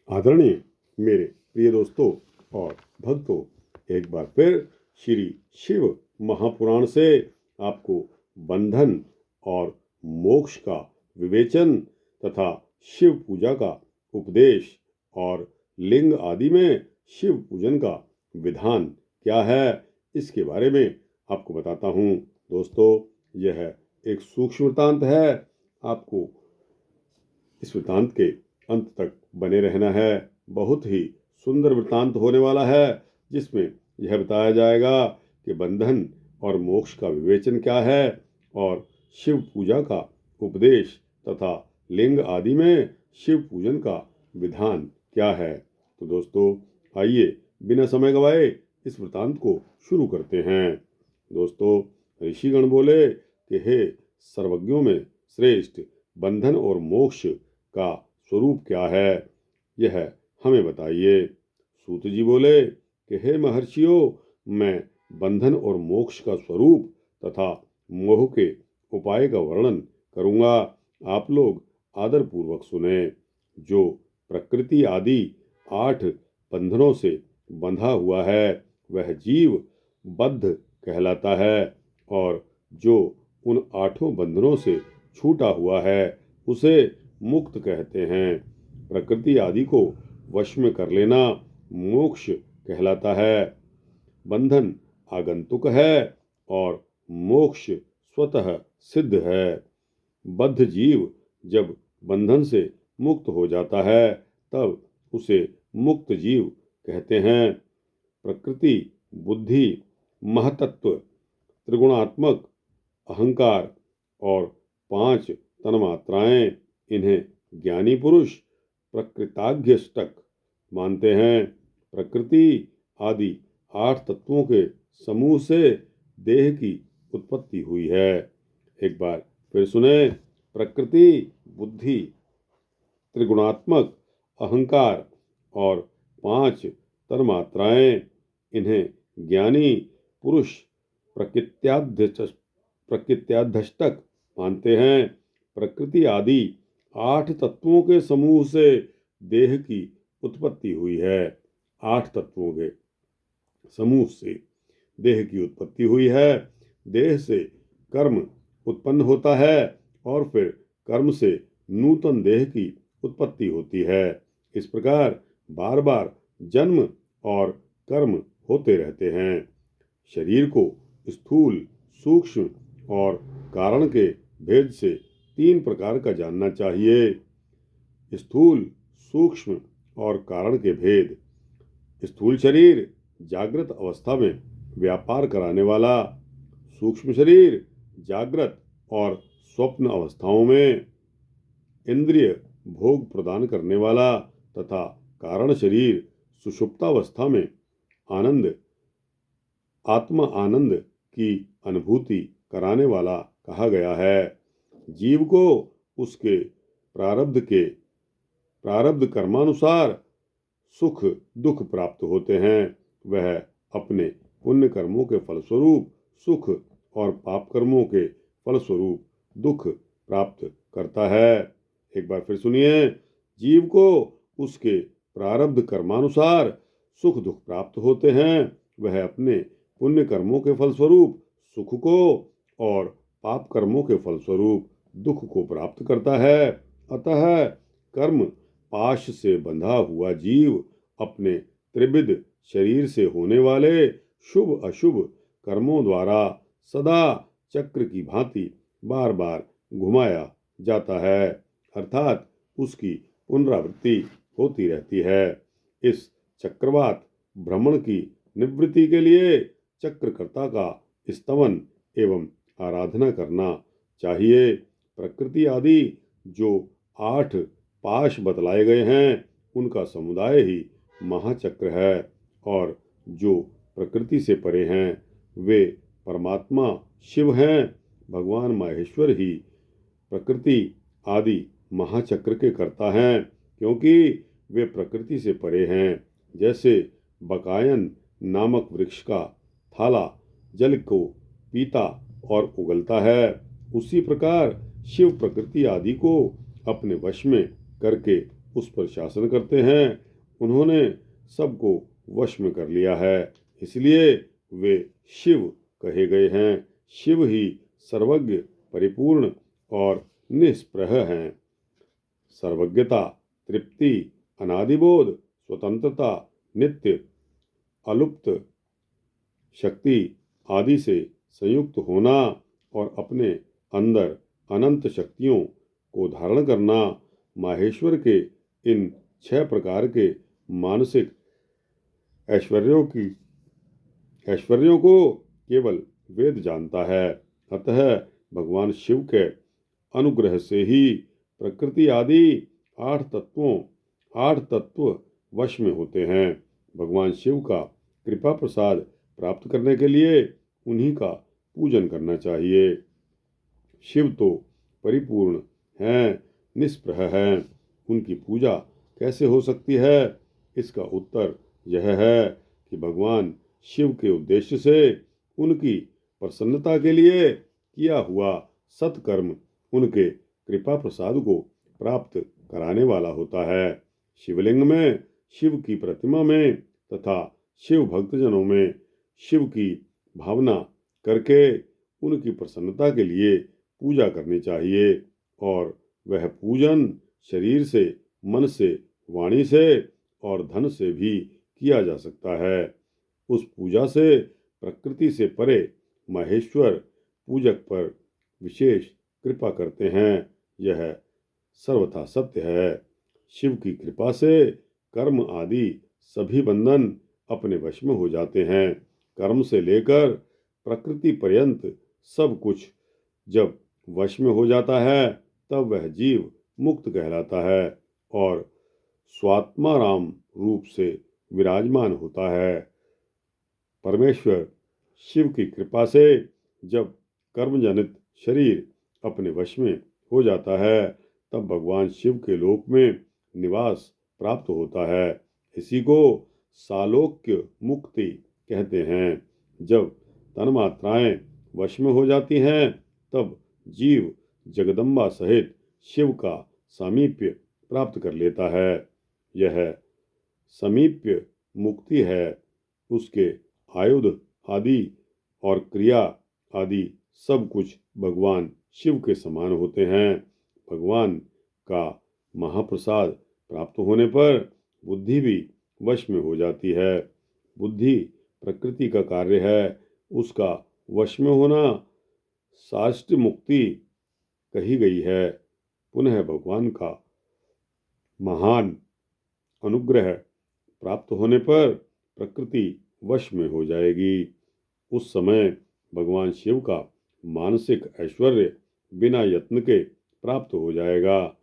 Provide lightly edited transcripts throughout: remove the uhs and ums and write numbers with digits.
आदरणीय मेरे प्रिय दोस्तों और भक्तों, एक बार फिर श्री शिव महापुराण से आपको बंधन और मोक्ष का विवेचन तथा शिव पूजा का उपदेश और लिंग आदि में शिव पूजन का विधान क्या है, इसके बारे में आपको बताता हूँ। दोस्तों, यह एक सूक्ष्म वृत्तांत है। आपको इस वृत्तांत के अंत तक बने रहना है। बहुत ही सुंदर वृत्तांत होने वाला है, जिसमें यह बताया जाएगा कि बंधन और मोक्ष का विवेचन क्या है और शिव पूजा का उपदेश तथा लिंग आदि में शिव पूजन का विधान क्या है। तो दोस्तों, आइए बिना समय गवाए इस वृत्तांत को शुरू करते हैं। दोस्तों, ऋषिगण बोले कि हे सर्वज्ञों में श्रेष्ठ, बंधन और मोक्ष का स्वरूप क्या है, यह हमें बताइए। सूत जी बोले कि हे महर्षियों, मैं बंधन और मोक्ष का स्वरूप तथा मोह के उपाय का वर्णन करूंगा। आप लोग आदर पूर्वक सुने। जो प्रकृति आदि 8 बंधनों से बंधा हुआ है, वह जीव बद्ध कहलाता है, और जो उन 8 बंधनों से छूटा हुआ है, उसे मुक्त कहते हैं। प्रकृति आदि को वश में कर लेना मोक्ष कहलाता है। बंधन आगंतुक है और मोक्ष स्वतः सिद्ध है। बद्ध जीव जब बंधन से मुक्त हो जाता है, तब उसे मुक्त जीव कहते हैं। प्रकृति, बुद्धि, महतत्व, त्रिगुणात्मक अहंकार और 5 तन्मात्राएं, इन्हें ज्ञानी पुरुष प्रकृताग्यष्टक मानते हैं। प्रकृति आदि 8 तत्वों के समूह से देह की उत्पत्ति हुई है। एक बार फिर सुने। प्रकृति, बुद्धि, त्रिगुणात्मक अहंकार और 5 तन्मात्राएं, इन्हें ज्ञानी पुरुष प्रकृत्याध्यष्टक मानते हैं। प्रकृति आदि 8 तत्वों के समूह से देह की उत्पत्ति हुई है। 8 तत्वों के समूह से देह की उत्पत्ति हुई है। देह से कर्म उत्पन्न होता है और फिर कर्म से नूतन देह की उत्पत्ति होती है। इस प्रकार बार बार जन्म और कर्म होते रहते हैं। शरीर को स्थूल, सूक्ष्म और कारण के भेद से 3 प्रकार का जानना चाहिए। स्थूल, सूक्ष्म और कारण के भेद। स्थूल शरीर जागृत अवस्था में व्यापार कराने वाला, सूक्ष्म शरीर जागृत और स्वप्न अवस्थाओं में इंद्रिय भोग प्रदान करने वाला, तथा कारण शरीर सुषुप्तावस्था में आत्मा आनंद की अनुभूति कराने वाला कहा गया है। जीव को उसके प्रारब्ध कर्मानुसार सुख दुख प्राप्त होते हैं। वह अपने पुण्य कर्मों के फलस्वरूप सुख और पाप कर्मों के फलस्वरूप दुख प्राप्त करता है। एक बार फिर सुनिए। जीव को उसके प्रारब्ध कर्मानुसार सुख दुख प्राप्त होते हैं। वह अपने पुण्य कर्मों के फलस्वरूप सुख को और पाप कर्मों के फलस्वरूप दुख को प्राप्त करता है। अतः कर्म पाश से बंधा हुआ जीव अपने त्रिविध शरीर से होने वाले शुभ अशुभ कर्मों द्वारा सदा चक्र की भांति बार बार घुमाया जाता है, अर्थात उसकी पुनरावृत्ति होती रहती है। इस चक्रवात भ्रमण की निवृत्ति के लिए चक्रकर्ता का स्तवन एवं आराधना करना चाहिए। प्रकृति आदि जो 8 पाश बतलाए गए हैं, उनका समुदाय ही महाचक्र है, और जो प्रकृति से परे हैं, वे परमात्मा शिव हैं। भगवान माहेश्वर ही प्रकृति आदि महाचक्र के कर्ता हैं, क्योंकि वे प्रकृति से परे हैं। जैसे बकायन नामक वृक्ष का थाला जल को पीता और उगलता है, उसी प्रकार शिव प्रकृति आदि को अपने वश में करके उस पर शासन करते हैं। उन्होंने सबको वश में कर लिया है, इसलिए वे शिव कहे गए हैं। शिव ही सर्वज्ञ, परिपूर्ण और निष्प्रह हैं। सर्वज्ञता, तृप्ति, अनादिबोध, स्वतंत्रता, नित्य अलुप्त शक्ति आदि से संयुक्त होना और अपने अंदर अनंत शक्तियों को धारण करना, माहेश्वर के इन 6 प्रकार के मानसिक ऐश्वर्यों को केवल वेद जानता है। अतः भगवान शिव के अनुग्रह से ही प्रकृति आदि 8 तत्व वश में होते हैं। भगवान शिव का कृपा प्रसाद प्राप्त करने के लिए उन्हीं का पूजन करना चाहिए। शिव तो परिपूर्ण हैं, निष्प्रह हैं। उनकी पूजा कैसे हो सकती है? इसका उत्तर यह है कि भगवान शिव के उद्देश्य से उनकी प्रसन्नता के लिए किया हुआ सत्कर्म उनके कृपा प्रसाद को प्राप्त कराने वाला होता है। शिवलिंग में, शिव की प्रतिमा में तथा शिव भक्तजनों में शिव की भावना करके उनकी प्रसन्नता के लिए पूजा करनी चाहिए। और वह पूजन शरीर से, मन से, वाणी से और धन से भी किया जा सकता है। उस पूजा से प्रकृति से परे महेश्वर पूजक पर विशेष कृपा करते हैं। यह सर्वथा सत्य है। शिव की कृपा से कर्म आदि सभी बंधन अपने वश में हो जाते हैं। कर्म से लेकर प्रकृति पर्यंत सब कुछ जब वश में हो जाता है, तब वह जीव मुक्त कहलाता है और स्वात्माराम रूप से विराजमान होता है। परमेश्वर शिव की कृपा से जब कर्मजनित शरीर अपने वश में हो जाता है, तब भगवान शिव के लोक में निवास प्राप्त होता है। इसी को सालोक्य मुक्ति कहते हैं। जब तन्मात्राएं वश में हो जाती हैं, तब जीव जगदम्बा सहित शिव का सामीप्य प्राप्त कर लेता है। यह समीप्य मुक्ति है। उसके आयुध आदि और क्रिया आदि सब कुछ भगवान शिव के समान होते हैं। भगवान का महाप्रसाद प्राप्त होने पर बुद्धि भी वश में हो जाती है। बुद्धि प्रकृति का कार्य है, उसका वश में होना साष्ट मुक्ति कही गई है। पुनः भगवान का महान अनुग्रह प्राप्त होने पर प्रकृति वश में हो जाएगी। उस समय भगवान शिव का मानसिक ऐश्वर्य बिना यत्न के प्राप्त हो जाएगा।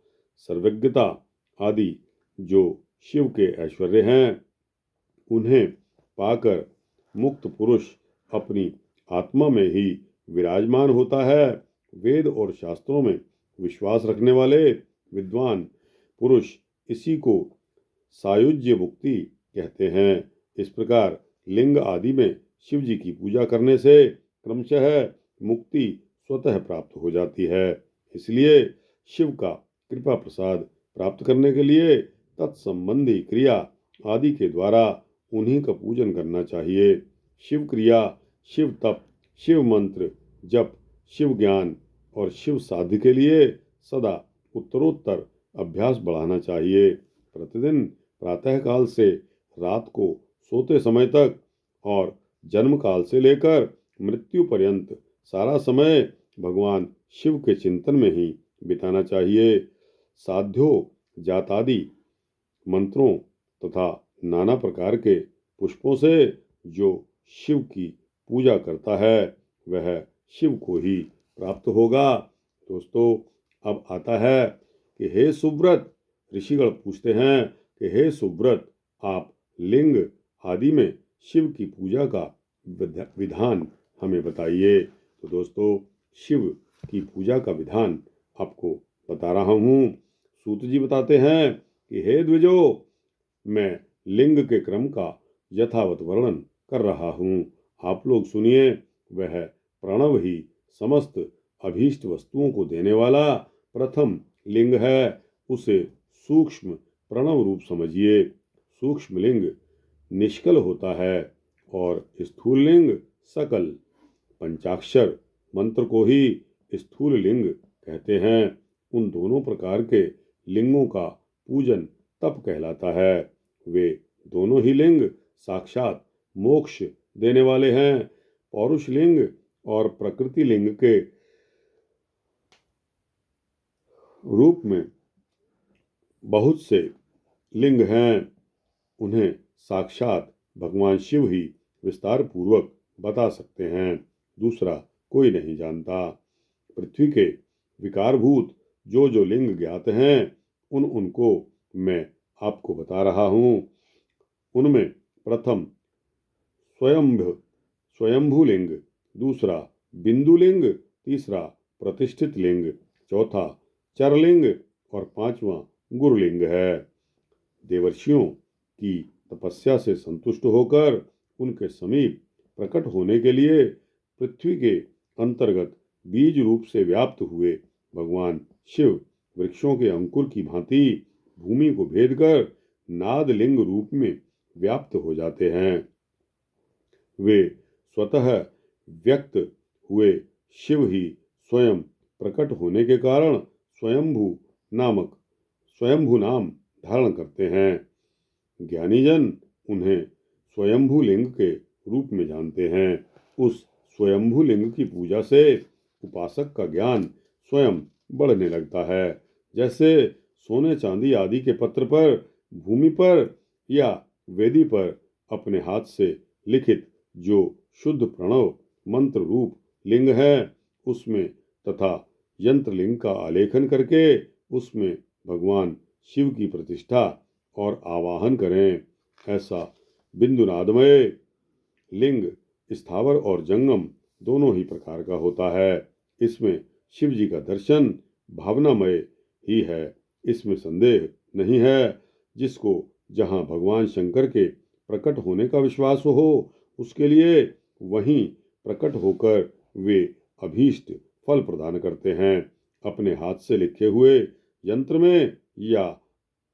सर्वज्ञता आदि जो शिव के ऐश्वर्य हैं, उन्हें पाकर मुक्त पुरुष अपनी आत्मा में ही विराजमान होता है। वेद और शास्त्रों में विश्वास रखने वाले विद्वान पुरुष इसी को सायुज्य मुक्ति कहते हैं। इस प्रकार लिंग आदि में शिव जी की पूजा करने से क्रमशः मुक्ति स्वतः प्राप्त हो जाती है। इसलिए शिव का कृपा प्रसाद प्राप्त करने के लिए तत्संबंधी क्रिया आदि के द्वारा उन्हीं का पूजन करना चाहिए। शिव क्रिया, शिव तप, शिव मंत्र जप, शिव ज्ञान और शिव साध्य के लिए सदा उत्तरोत्तर अभ्यास बढ़ाना चाहिए। प्रतिदिन प्रातःकाल से रात को सोते समय तक और जन्म काल से लेकर मृत्यु पर्यंत सारा समय भगवान शिव के चिंतन में ही बिताना चाहिए। साध्यो जातादि मंत्रों तथा नाना प्रकार के पुष्पों से जो शिव की पूजा करता है, वह शिव को ही प्राप्त होगा। दोस्तों, अब आता है कि हे सुव्रत, ऋषिगण पूछते हैं कि हे सुव्रत, आप लिंग आदि में शिव की पूजा का विधान हमें बताइए। तो दोस्तों, शिव की पूजा का विधान आपको बता रहा हूँ। सूत जी बताते हैं कि हे द्विजो, मैं लिंग के क्रम का यथावत वर्णन कर रहा हूँ, आप लोग सुनिए। वह प्रणव ही समस्त अभीष्ट वस्तुओं को देने वाला प्रथम लिंग है। उसे सूक्ष्म प्रणव रूप समझिए। सूक्ष्म लिंग निष्कल होता है और स्थूल लिंग सकल। पंचाक्षर मंत्र को ही स्थूल लिंग कहते हैं। उन दोनों प्रकार के लिंगों का पूजन तप कहलाता है। वे दोनों ही लिंग साक्षात मोक्ष देने वाले हैं। पौरुष लिंग और प्रकृति लिंग के रूप में बहुत से लिंग हैं। उन्हें साक्षात भगवान शिव ही विस्तार पूर्वक बता सकते हैं, दूसरा कोई नहीं जानता। पृथ्वी के विकारभूत जो जो लिंग ज्ञात हैं उनको मैं आपको बता रहा हूँ। उनमें प्रथम स्वयंभू लिंग, दूसरा बिंदु लिंग, तीसरा प्रतिष्ठित लिंग, चौथा चरलिंग और पांचवा गुरुलिंग है। देवर्षियों की तपस्या से संतुष्ट होकर उनके समीप प्रकट होने के लिए पृथ्वी के अंतर्गत बीज रूप से व्याप्त हुए भगवान शिव वृक्षों के अंकुर की भांति भूमि को भेद कर नाद लिंग रूप में व्याप्त हो जाते हैं। वे स्वतः व्यक्त हुए शिव ही स्वयं प्रकट होने के कारण स्वयंभू नाम धारण करते हैं। ज्ञानीजन उन्हें स्वयंभू लिंग के रूप में जानते हैं। उस स्वयंभू लिंग की पूजा से उपासक का ज्ञान स्वयं बढ़ने लगता है। जैसे सोने चांदी आदि के पत्र पर, भूमि पर या वेदी पर अपने हाथ से लिखित जो शुद्ध प्रणव मंत्र रूप लिंग है उसमें तथा यंत्र लिंग का आलेखन करके उसमें भगवान शिव की प्रतिष्ठा और आवाहन करें, ऐसा बिंदुनादमय लिंग स्थावर और जंगम दोनों ही प्रकार का होता है। इसमें शिव जी का दर्शन भावनामय ही है, इसमें संदेह नहीं है। जिसको जहाँ भगवान शंकर के प्रकट होने का विश्वास हो उसके लिए वहीं प्रकट होकर वे अभीष्ट फल प्रदान करते हैं। अपने हाथ से लिखे हुए यंत्र में या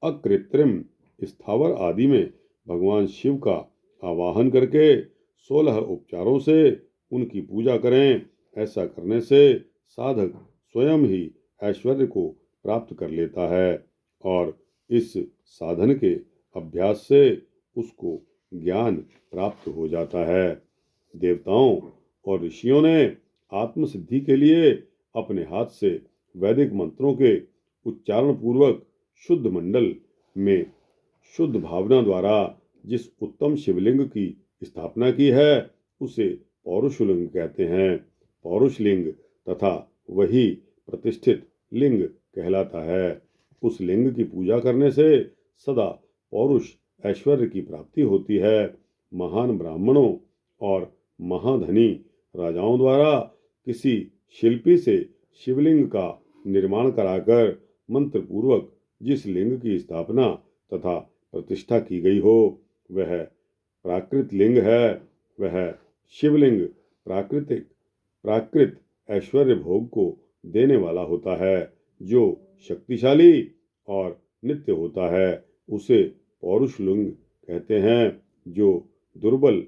अकृत्रिम स्थावर आदि में भगवान शिव का आवाहन करके 16 उपचारों से उनकी पूजा करें। ऐसा करने से साधक स्वयं ही ऐश्वर्य को प्राप्त कर लेता है और इस साधन के अभ्यास से उसको ज्ञान प्राप्त हो जाता है। देवताओं और ऋषियों ने आत्मसिद्धि के लिए अपने हाथ से वैदिक मंत्रों के उच्चारण पूर्वक शुद्ध मंडल में शुद्ध भावना द्वारा जिस उत्तम शिवलिंग की स्थापना की है उसे पौरुष लिंग कहते हैं। पौरुष लिंग तथा वही प्रतिष्ठित लिंग कहलाता है। उस लिंग की पूजा करने से सदा पौरुष ऐश्वर्य की प्राप्ति होती है। महान ब्राह्मणों और महाधनी राजाओं द्वारा किसी शिल्पी से शिवलिंग का निर्माण कराकर मंत्र पूर्वक जिस लिंग की स्थापना तथा प्रतिष्ठा की गई हो वह प्राकृत लिंग है। वह शिवलिंग प्राकृत ऐश्वर्य भोग को देने वाला होता है। जो शक्तिशाली और नित्य होता है उसे पौरुष लिंग कहते हैं। जो दुर्बल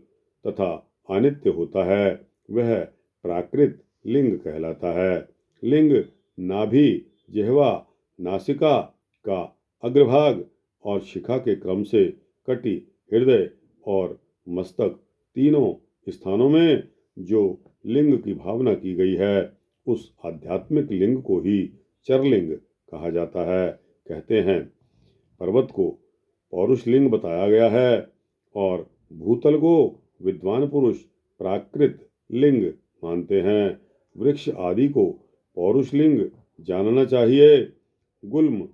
तथा अनित्य होता है वह प्राकृत लिंग कहलाता है। लिंग नाभि, जिह्वा, नासिका का अग्रभाग और शिखा के क्रम से कटी, हृदय और मस्तक तीनों स्थानों में जो लिंग की भावना की गई है उस आध्यात्मिक लिंग को ही चरलिंग कहा जाता है। कहते हैं पर्वत को पौरुष लिंग बताया गया है और भूतल को विद्वान पुरुष प्राकृत लिंग मानते हैं। वृक्ष आदि को पौरुष लिंग जानना चाहिए। गुल्म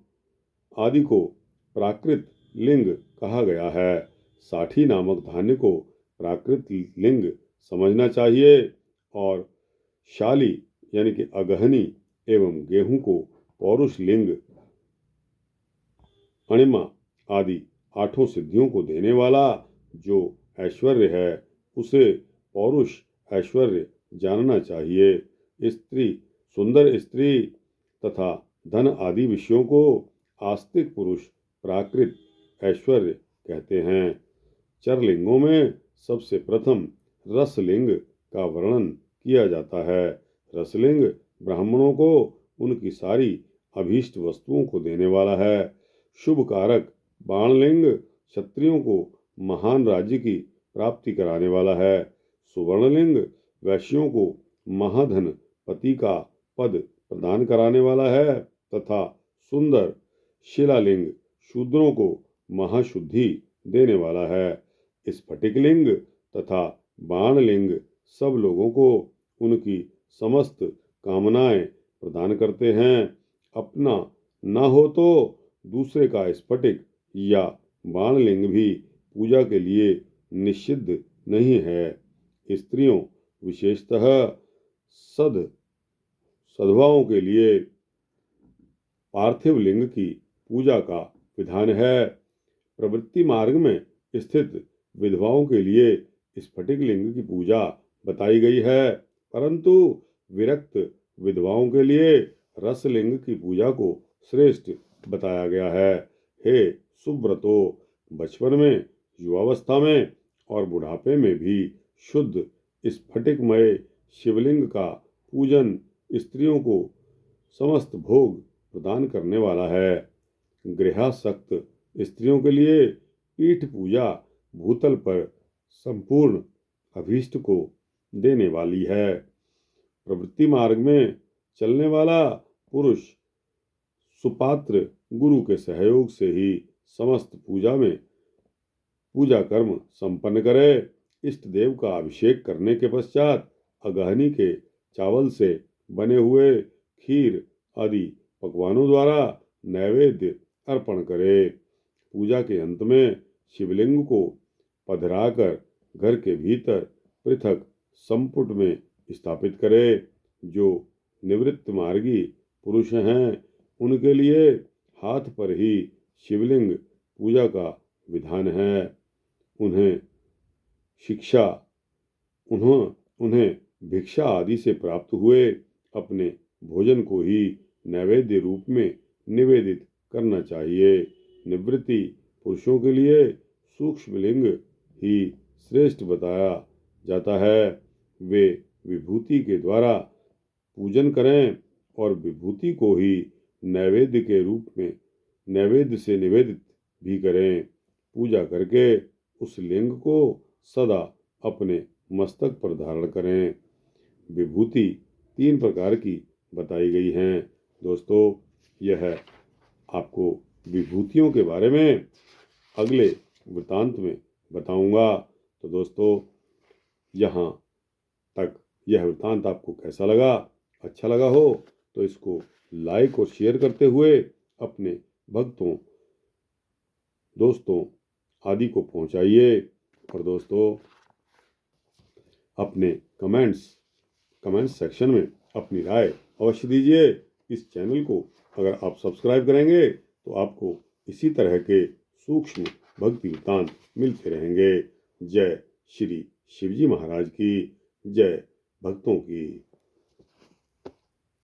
आदि को प्राकृत लिंग कहा गया है। साठी नामक धान्य को प्राकृत लिंग समझना चाहिए और शाली यानी कि अगहनी एवं गेहूं को पौरुष लिंग, अणिमा आदि 8 सिद्धियों को देने वाला जो ऐश्वर्य है उसे पौरुष ऐश्वर्य जानना चाहिए। स्त्री, सुंदर स्त्री तथा धन आदि विषयों को आस्तिक पुरुष प्राकृत ऐश्वर्य कहते हैं। चरलिंगों में सबसे प्रथम रसलिंग का वर्णन किया जाता है। रसलिंग ब्राह्मणों को उनकी सारी अभीष्ट वस्तुओं को देने वाला है। शुभ कारक बाणलिंग क्षत्रियों को महान राज्य की प्राप्ति कराने वाला है। सुवर्णलिंग वैश्यों को महाधन पति का पद प्रदान कराने वाला है तथा सुंदर शिलालिंग शूद्रों को महाशुद्धि देने वाला है। स्फटिकलिंग तथा बाणलिंग सब लोगों को उनकी समस्त कामनाएं प्रदान करते हैं। अपना न हो तो दूसरे का स्फटिक या बाणलिंग भी पूजा के लिए निषिद्ध नहीं है। स्त्रियों विशेषतः सद्भावों के लिए पार्थिव लिंग की पूजा का विधान है। प्रवृत्ति मार्ग में स्थित विधवाओं के लिए स्फटिक लिंग की पूजा बताई गई है, परंतु विरक्त विधवाओं के लिए रसलिंग की पूजा को श्रेष्ठ बताया गया है। हे सुब्रतो, बचपन में, युवावस्था में और बुढ़ापे में भी शुद्ध स्फटिकमय शिवलिंग का पूजन स्त्रियों को समस्त भोग प्रदान करने वाला है। गृहासक्त स्त्रियों के लिए पीठ पूजा भूतल पर संपूर्ण अभीष्ट को देने वाली है। प्रवृत्ति मार्ग में चलने वाला पुरुष सुपात्र गुरु के सहयोग से ही समस्त पूजा कर्म संपन्न करे। इष्ट देव का अभिषेक करने के पश्चात अगहनी के चावल से बने हुए खीर आदि पकवानों द्वारा नैवेद्य अर्पण करे। पूजा के अंत में शिवलिंग को पधराकर घर के भीतर पृथक संपुट में स्थापित करे। जो निवृत्त मार्गी पुरुष हैं उनके लिए हाथ पर ही शिवलिंग पूजा का विधान है। उन्हें भिक्षा आदि से प्राप्त हुए अपने भोजन को ही नैवेद्य रूप में निवेदित करना चाहिए। निवृत्ति पुरुषों के लिए सूक्ष्म लिंग ही श्रेष्ठ बताया जाता है। वे विभूति के द्वारा पूजन करें और विभूति को ही नैवेद्य के रूप में नैवेद्य से निवेदित भी करें। पूजा करके उस लिंग को सदा अपने मस्तक पर धारण करें। विभूति 3 प्रकार की बताई गई हैं। दोस्तों, यह आपको विभूतियों के बारे में अगले वृत्तांत में बताऊंगा। तो दोस्तों, यहाँ तक यह वृत्तांत आपको कैसा लगा? अच्छा लगा हो तो इसको लाइक और शेयर करते हुए अपने भक्तों, दोस्तों आदि को पहुंचाइए। और दोस्तों, अपने कमेंट्स सेक्शन में अपनी राय अवश्य दीजिए। इस चैनल को अगर आप सब्सक्राइब करेंगे तो आपको इसी तरह के सूक्ष्म भक्ति वृत्तांत मिलते रहेंगे। जय श्री शिवजी महाराज की जय, भक्तों की।